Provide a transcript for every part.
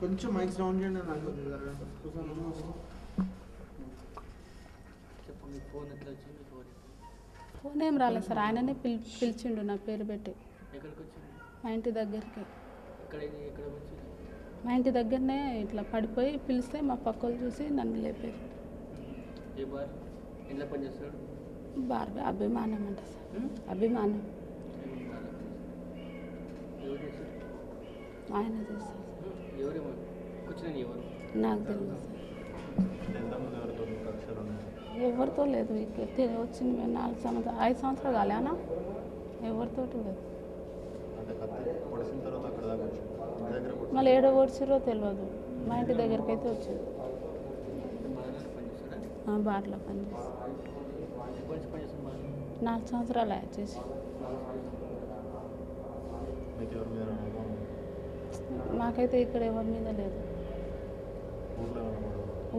కొంచెం mics down చేయండి నాకు చెప్పండి. ఫోన్ ఎట్లా వచ్చింది? ఫోన్ ఏం రాలేదు సార్, ఆయననే పిలిచిండు నా పేరు పెట్టి. ఎక్కడికి వచ్చింది? మా ఇంటి దగ్గరికి. ఎక్కడికి వచ్చింది? మా ఇంటి దగ్గరనే ఇట్లా పడిపోయి పిలిస్తే మా పక్కలు చూసి నన్ను లేపారు. ఏ బార్ ఎలా పనిచేస్తాడు? బార్ అభిమానం అంట సార్, అభిమానం. ఎవరు చేస్తారు? ఆయన చేస్తారు. ఎవరేమో కూర్చుని ఎవరు నాకు తెలియదు సార్, ఎవరితో లేదు. వచ్చింది మేము 4 సంవత్సరాలు 5 సంవత్సరాలు కాలేనా, ఎవరితో లేదు. మళ్ళీ ఏడో ఓడిచిరో తెలియదు. మా ఇంటి దగ్గరికి అయితే వచ్చింది. బార్లో పనిచేస్తాను. 4 సంవత్సరాలు చేసి. మాకైతే ఇక్కడ ఎవరి మీద లేదు,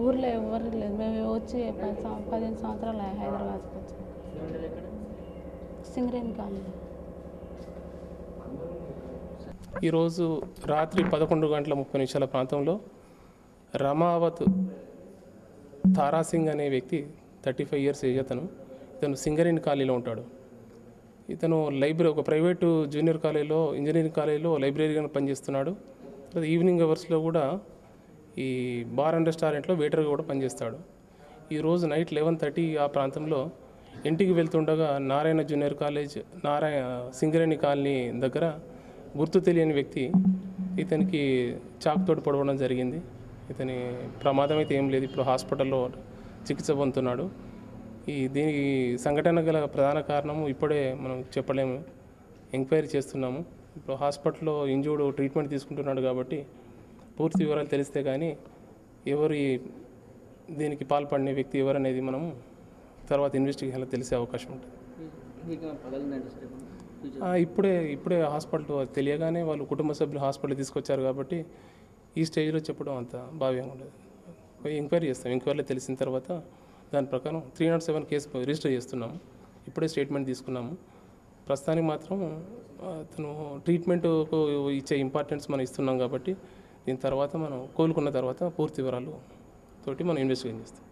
ఊర్లో ఎవరు లేదు. మేము వచ్చి 15 సంవత్సరాలు హైదరాబాద్కి వచ్చాం. సింగరేణి కాలనీ. ఈరోజు రాత్రి 11:30 ప్రాంతంలో రమావత్ తారాసింగ్ అనే వ్యక్తి 35 ఇయర్స్ ఏజ్ ఇతను సింగరేణి కాలనీలో ఉంటాడు. ఇతను ఒక ప్రైవేటు జూనియర్ కాలేజీలో ఇంజనీరింగ్ కాలేజీలో లైబ్రరీగా పనిచేస్తున్నాడు. ఈవినింగ్ అవర్స్లో కూడా ఈ బార్ అండ్ రెస్టారెంట్లో వెయిటర్గా కూడా పనిచేస్తాడు. ఈరోజు నైట్ 11:30 ఆ ప్రాంతంలో ఇంటికి వెళ్తుండగా Narayana junior college Singareni colony దగ్గర గుర్తు తెలియని వ్యక్తి ఇతనికి చాకుతోటి పొడవడం జరిగింది. ఇతని ప్రమాదం అయితే ఏం లేదు, ఇప్పుడు హాస్పిటల్లో చికిత్స పొందుతున్నాడు. దీనికి సంఘటన గల ప్రధాన కారణము ఇప్పుడే మనం చెప్పలేము, ఎంక్వైరీ చేస్తున్నాము. ఇప్పుడు హాస్పిటల్లో ఇంజూర్డ్ ట్రీట్మెంట్ తీసుకుంటున్నాడు కాబట్టి పూర్తి వివరాలు తెలిస్తే కానీ దీనికి పాల్పడిన వ్యక్తి ఎవరనేది మనము తర్వాత ఇన్వెస్టిగేషన్లో తెలిసే అవకాశం ఉంటుంది. ఇప్పుడే హాస్పిటల్ తెలియగానే వాళ్ళు కుటుంబ సభ్యులు హాస్పిటల్ తీసుకొచ్చారు కాబట్టి ఈ స్టేజ్లో చెప్పడం అంత భావ్యంగా ఉండదు. ఎంక్వైరీ చేస్తాం. ఎంక్వైరీలో తెలిసిన తర్వాత దాని ప్రకారం 307 కేసు రిజిస్టర్ చేస్తున్నాము. ఇప్పుడే స్టేట్మెంట్ తీసుకున్నాము. ప్రస్తుతానికి మాత్రం అతను ట్రీట్మెంట్ ఇచ్చే ఇంపార్టెన్స్ మనం ఇస్తున్నాం కాబట్టి దీని తర్వాత మనం కోలుకున్న తర్వాత పూర్తి వివరాలు తోటి మనం ఇన్వెస్టిగేషన్ చేస్తాం.